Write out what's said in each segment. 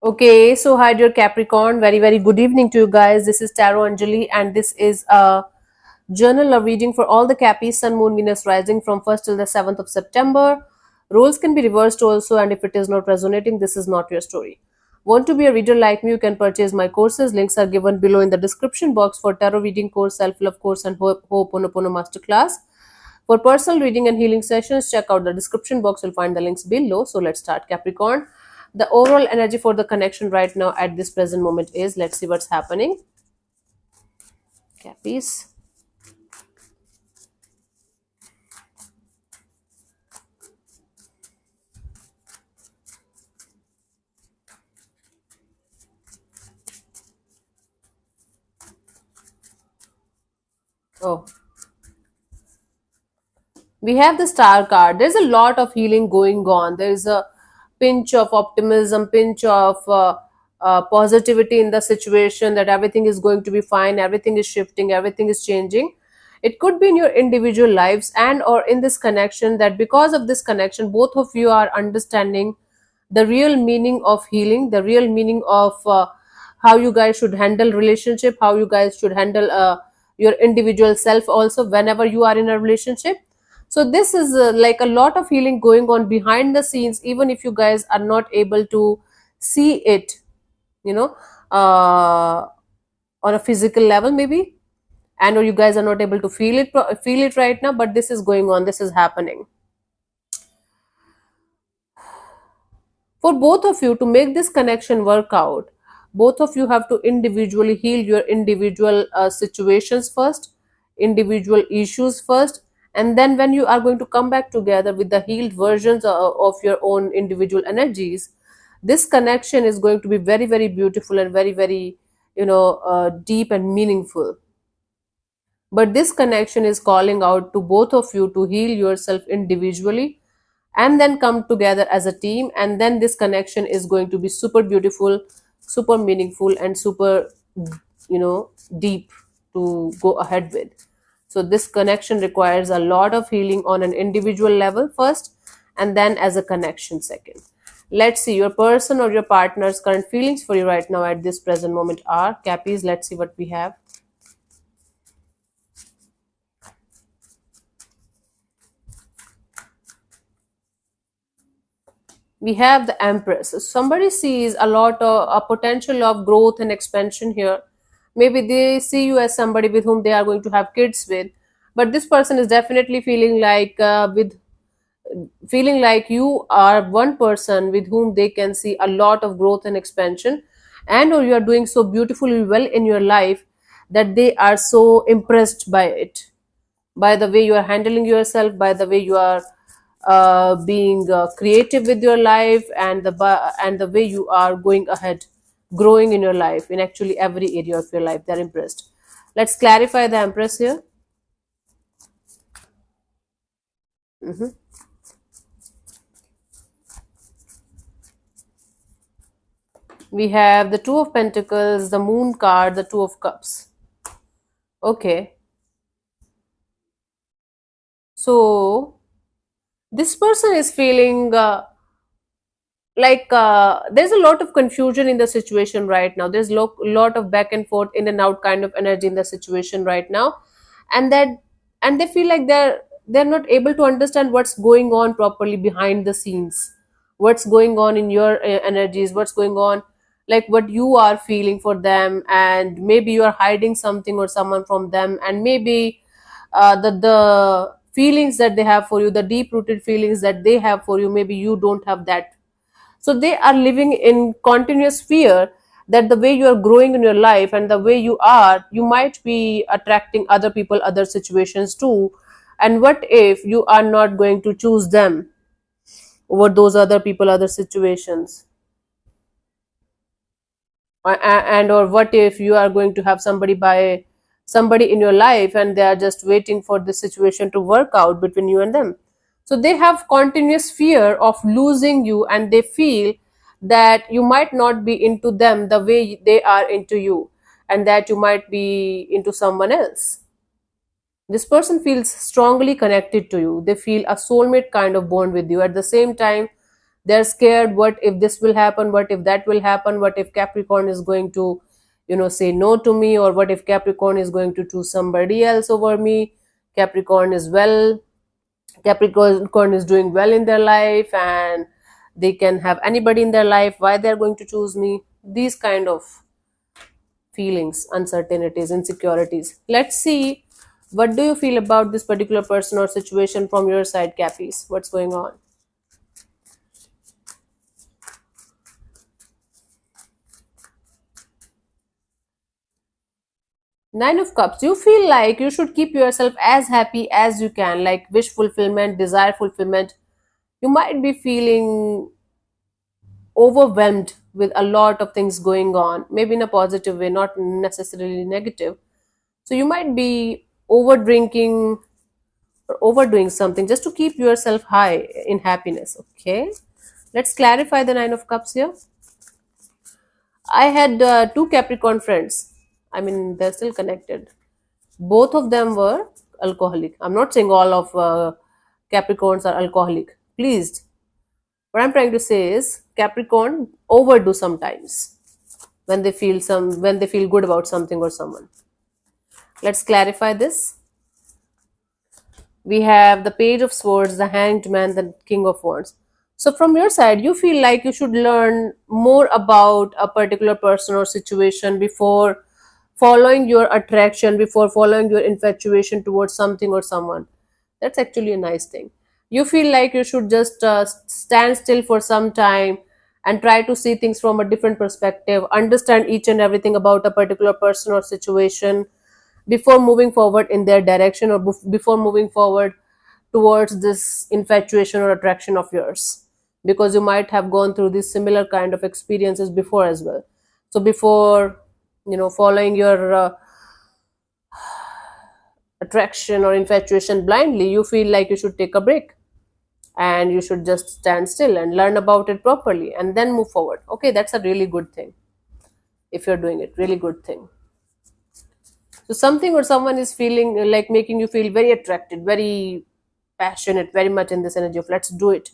Okay, so hi dear Capricorn, very good evening to you guys. This is Tarot Anjali, and this is a journal of reading for all the Cappies, Sun, Moon, Venus rising from 1st till the 7th of September. Roles can be reversed also, and if it is not resonating, this is not your story. Want to be a reader like me? You can purchase my courses. Links are given below in the description box for tarot reading course, self-love course, and Ho'oponopono masterclass. For personal reading and healing sessions, check out the description box. You'll find the links below. So let's start, Capricorn. The overall energy for the connection right now at this present moment is, let's see what's happening. Cappies. Oh, we have the star card. There's a lot of healing going on. There's a pinch of optimism, pinch of positivity in the situation, that everything is going to be fine, everything is shifting, everything is changing. It could be in your individual lives and or in this connection, that because of this connection both of you are understanding the real meaning of healing, the real meaning of how you guys should handle relationship, how you guys should handle your individual self also whenever you are in a relationship. So this is like a lot of healing going on behind the scenes, even if you guys are not able to see it, you know, on a physical level maybe, and or you guys are not able to feel it right now, but this is going on, this is happening. For both of you to make this connection work out, both of you have to individually heal your individual situations first, individual issues first, and then when you are going to come back together with the healed versions of your own individual energies, this connection is going to be very beautiful and very deep and meaningful. But this connection is calling out to both of you to heal yourself individually and then come together as a team, and then this connection is going to be super beautiful, super meaningful, and super deep to go ahead with. So this connection requires a lot of healing on an individual level first, and then as a connection second. Let's see your person or your partner's current feelings for you right now at this present moment are, Cappies. Let's see what we have. We have the Empress. So somebody sees a lot of a potential of growth and expansion here. Maybe they see you as somebody with whom they are going to have kids with, but this person is definitely feeling like you are one person with whom they can see a lot of growth and expansion, and or you are doing so beautifully well in your life that they are so impressed by it, by the way you are handling yourself, by the way you are being creative with your life, and the way you are going ahead, growing in your life, in actually every area of your life. They're impressed. Let's clarify the Empress here. Mhm. We have the Two of Pentacles, the Moon card, the Two of Cups. Okay, so this person is feeling there's a lot of confusion in the situation right now. There's lot of back and forth, in and out kind of energy in the situation right now, and that and they feel like they're not able to understand what's going on properly behind the scenes, what's going on in your energies, what's going on, like what you are feeling for them, and maybe you are hiding something or someone from them, and maybe the feelings that they have for you, the deep rooted feelings that they have for you, maybe you don't have that. So they are living in continuous fear that the way you are growing in your life and the way you are, you might be attracting other people, other situations too. And what if you are not going to choose them over those other people, other situations? And or what if you are going to have somebody in your life and they are just waiting for the situation to work out between you and them? So they have continuous fear of losing you, and they feel that you might not be into them the way they are into you, and that you might be into someone else. This person feels strongly connected to you. They feel a soulmate kind of bond with you. At the same time, They're scared, what if this will happen, what if that will happen, what if Capricorn is going to, say no to me, or what if Capricorn is going to choose somebody else over me. Capricorn is well, Capricorn is doing well in their life, and they can have anybody in their life, why they're going to choose me. These kind of feelings, uncertainties, insecurities. Let's see, what do you feel about this particular person or situation from your side, Cappies? What's going on? Nine of Cups. You feel like you should keep yourself as happy as you can, like wish fulfillment, desire fulfillment. You might be feeling overwhelmed with a lot of things going on, maybe in a positive way, not necessarily negative. So you might be over drinking or overdoing something just to keep yourself high in happiness. Okay, let's clarify the Nine of Cups here. I had two Capricorn friends. I mean, they're still connected. Both of them were alcoholic. I'm not saying all of Capricorns are alcoholic. Please, what I'm trying to say is Capricorn overdo sometimes when they feel good about something or someone. Let's clarify this. We have the Page of Swords, the Hanged Man, the King of Wands. So from your side, you feel like you should learn more about a particular person or situation before following your attraction, before following your infatuation towards something or someone. That's actually a nice thing. You feel like you should just stand still for some time and try to see things from a different perspective, understand each and everything about a particular person or situation before moving forward in their direction, or before moving forward towards this infatuation or attraction of yours, because you might have gone through these similar kind of experiences before as well. So before following your attraction or infatuation blindly, you feel like you should take a break and you should just stand still and learn about it properly and then move forward. Okay, that's a really good thing. If you're doing it, really good thing. So something or someone is feeling like making you feel very attracted, very passionate, very much in this energy of let's do it.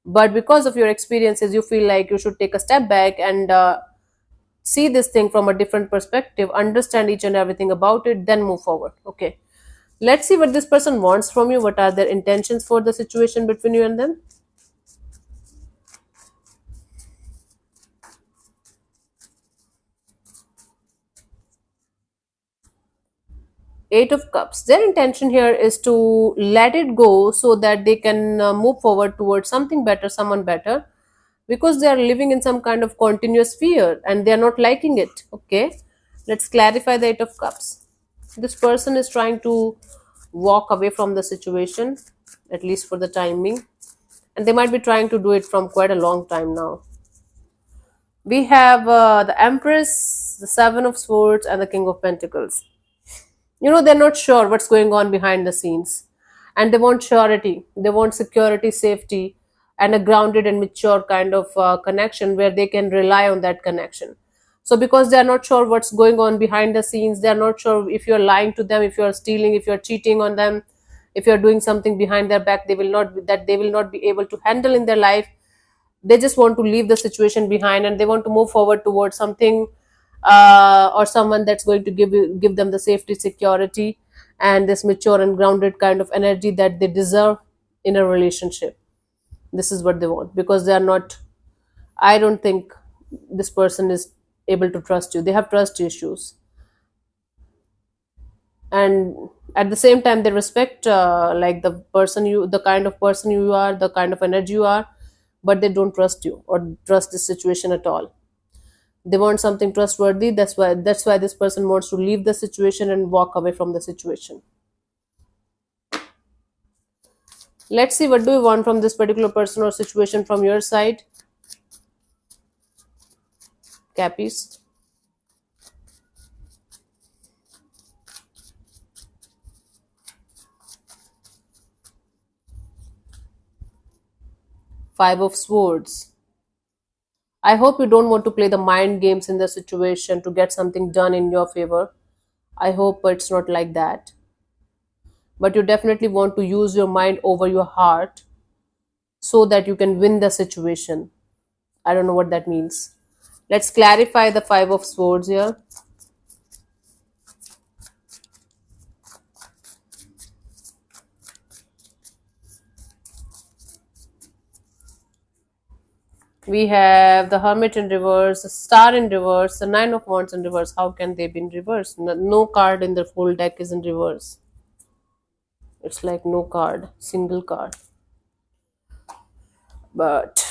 But because of your experiences, you feel like you should take a step back and see this thing from a different perspective, understand each and everything about it, then move forward. Okay, let's see what this person wants from you. What are their intentions for the situation between you and them? Eight of Cups. Their intention here is to let it go so that they can move forward towards something better, someone better, because they are living in some kind of continuous fear and they are not liking it. Okay, let's clarify the Eight of Cups. This person is trying to walk away from the situation, at least for the time being, and they might be trying to do it from quite a long time now. We have the Empress, the Seven of Swords, and the King of Pentacles. They're not sure what's going on behind the scenes, and they want surety, they want security, safety, and a grounded and mature kind of connection where they can rely on that connection. So because they are not sure what's going on behind the scenes, they are not sure if you're lying to them, if you're stealing, if you're cheating on them, if you're doing something behind their back, they will not be able to handle in their life. They just want to leave the situation behind and they want to move forward towards something or someone that's going to give them the safety, security, and this mature and grounded kind of energy that they deserve in a relationship. This is what they want, because they are not, I don't think this person is able to trust you. They have trust issues, and at the same time they respect like the kind of person you are, the kind of energy you are, but they don't trust you or trust the situation at all. They want something trustworthy. That's why this person wants to leave the situation and walk away from the situation. Let's see, what do you want from this particular person or situation from your side, Cappies? Five of Swords. I hope you don't want to play the mind games in the situation to get something done in your favor. I hope it's not like that. But you definitely want to use your mind over your heart so that you can win the situation. I don't know what that means. Let's clarify the Five of Swords here. We have the Hermit in reverse, the Star in reverse, the Nine of Wands in reverse. How can they be in reverse? No card in the full deck is in reverse. It's like no card, single card. But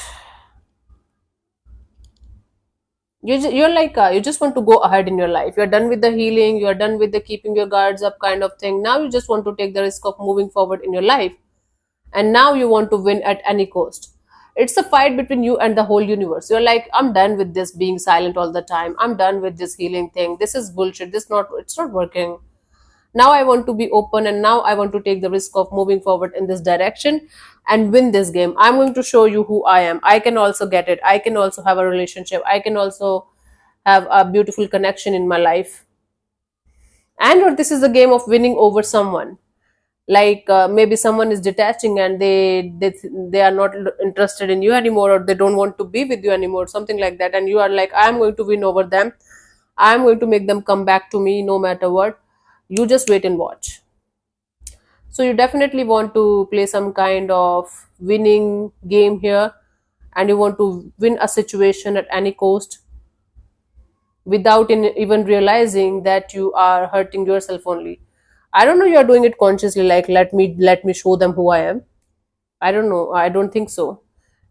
you're like you just want to go ahead in your life. You're done with the healing. You're done with the keeping your guards up kind of thing. Now you just want to take the risk of moving forward in your life, and now you want to win at any cost. It's a fight between you and the whole universe. You're like, I'm done with this being silent all the time. I'm done with this healing thing. This is bullshit. It's not working. Now I want to be open, and now I want to take the risk of moving forward in this direction and win this game. I'm going to show you who I am. I can also get it. I can also have a relationship. I can also have a beautiful connection in my life. And or this is a game of winning over someone. Like maybe someone is detaching, and they are not interested in you anymore, or they don't want to be with you anymore, something like that, and you are like, I'm going to win over them. I'm going to make them come back to me no matter what. You just wait and watch. So you definitely want to play some kind of winning game here, and you want to win a situation at any cost without even realizing that you are hurting yourself only. I don't know, you're doing it consciously, like let me show them who I am. I don't know, I don't think so.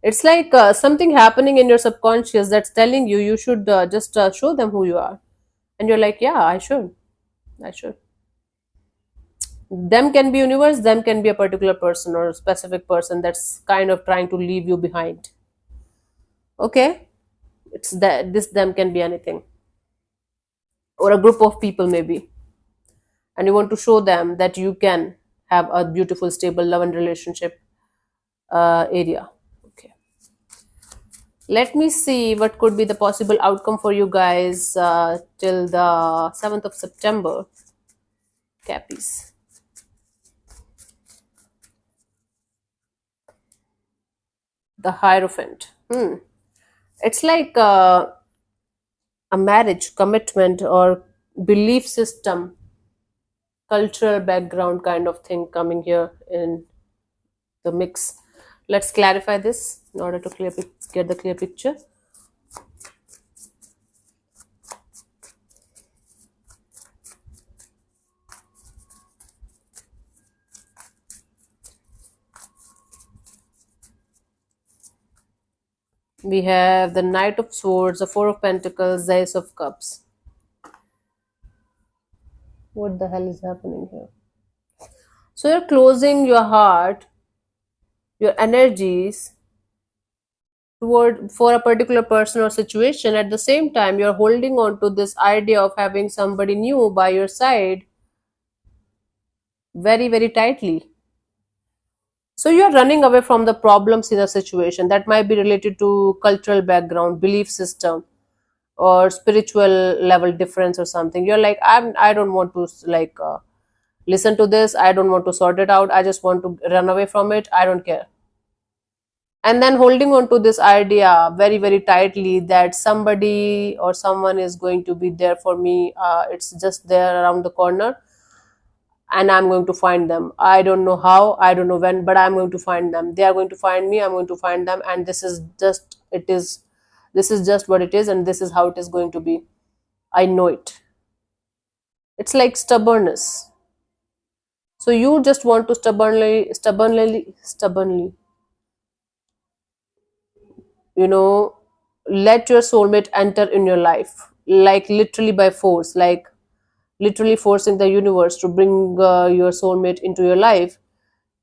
It's like something happening in your subconscious that's telling you you should just show them who you are, and you're like, yeah, I should. Them can be universe, them can be a particular person or a specific person that's kind of trying to leave you behind. Okay, it's that this them can be anything, or a group of people maybe, and you want to show them that you can have a beautiful stable love and relationship area. Okay, let me see what could be the possible outcome for you guys till the 7th of September. Cappies. The Hierophant. It's like a marriage commitment or belief system, cultural background kind of thing coming here in the mix. Let's clarify this in order to get the clear picture. We have the Knight of Swords, the Four of Pentacles, the Ace of Cups. What the hell is happening here? So you're closing your heart, your energies toward for a particular person or situation. At the same time, you're holding on to this idea of having somebody new by your side very, very tightly. So you're running away from the problems in a situation that might be related to cultural background, belief system, or spiritual level difference or something. You're like, I don't want to like listen to this. I don't want to sort it out. I just want to run away from it. I don't care. And then holding on to this idea very, very tightly that somebody or someone is going to be there for me. It's just there around the corner, and I'm going to find them. I don't know how, I don't know when, but I'm going to find them. They are going to find me, I'm going to find them, and this is just what it is, and this is how it is going to be. I know it. It's like stubbornness. So you just want to stubbornly, let your soulmate enter in your life, like literally by force, like literally forcing the universe to bring your soulmate into your life,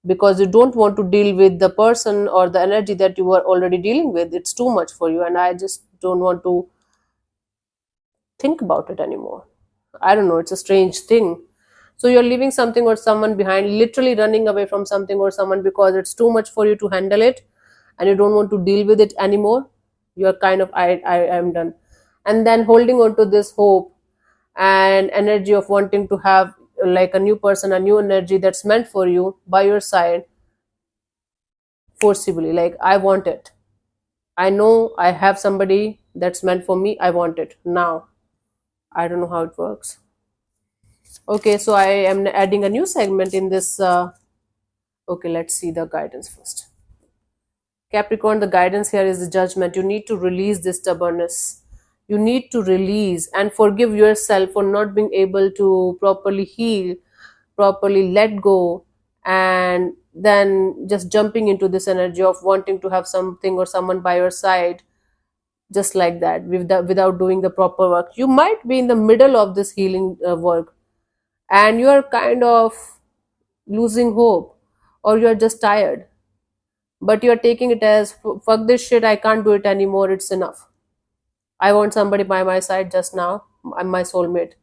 because you don't want to deal with the person or the energy that you are already dealing with. It's too much for you, and I just don't want to think about it anymore. I don't know, it's a strange thing. So you're leaving something or someone behind, literally running away from something or someone because it's too much for you to handle it, and you don't want to deal with it anymore. You're kind of, I am done. And then holding on to this hope and energy of wanting to have like a new person, a new energy that's meant for you by your side forcibly, like I want it. I know I have somebody that's meant for me. I want it now. I don't know how it works. Okay, so I am adding a new segment in this. Okay, let's see the guidance first. Capricorn, the guidance here is the judgment. You need to release this stubbornness. You need to release and forgive yourself for not being able to properly heal, properly let go, and then just jumping into this energy of wanting to have something or someone by your side just like that without doing the proper work. You might be in the middle of this healing work, and you are kind of losing hope, or you are just tired, but you're taking it as fuck this shit, I can't do it anymore, it's enough. I want somebody by my side just now. I'm my soulmate.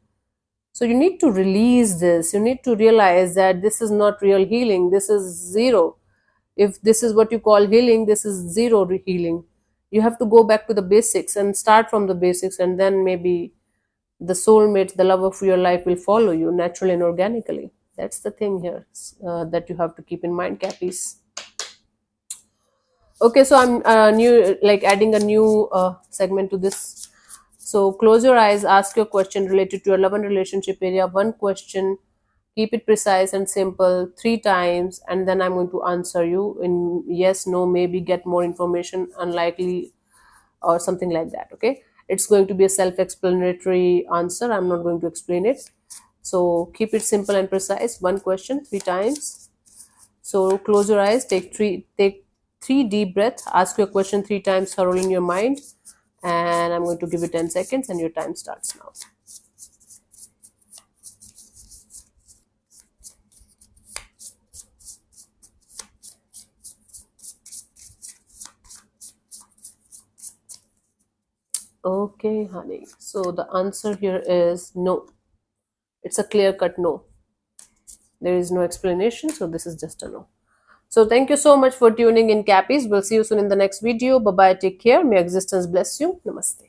So you need to release this. You need to realize that this is not real healing. This is zero. If this is what you call healing, this is zero healing. You have to go back to the basics and start from the basics, and then maybe the soulmate, the love of your life will follow you naturally and organically. That's the thing here that you have to keep in mind, Cappies. Okay, so I'm like adding a new segment to this. So close your eyes, ask your question related to your love and relationship area. One question, keep it precise and simple 3 times, and then I'm going to answer you in yes, no, maybe, get more information, unlikely, or something like that. Okay, it's going to be a self-explanatory answer. I'm not going to explain it. So keep it simple and precise. One question, 3 times. So close your eyes, take three deep breaths, ask your question 3 times thoroughly in your mind, and I'm going to give it 10 seconds, and your time starts now. Okay, honey. So the answer here is no. It's a clear cut no. There is no explanation, so this is just a no. So thank you so much for tuning in, Cappies. We'll see you soon in the next video. Bye bye. Take care. May existence bless you. Namaste.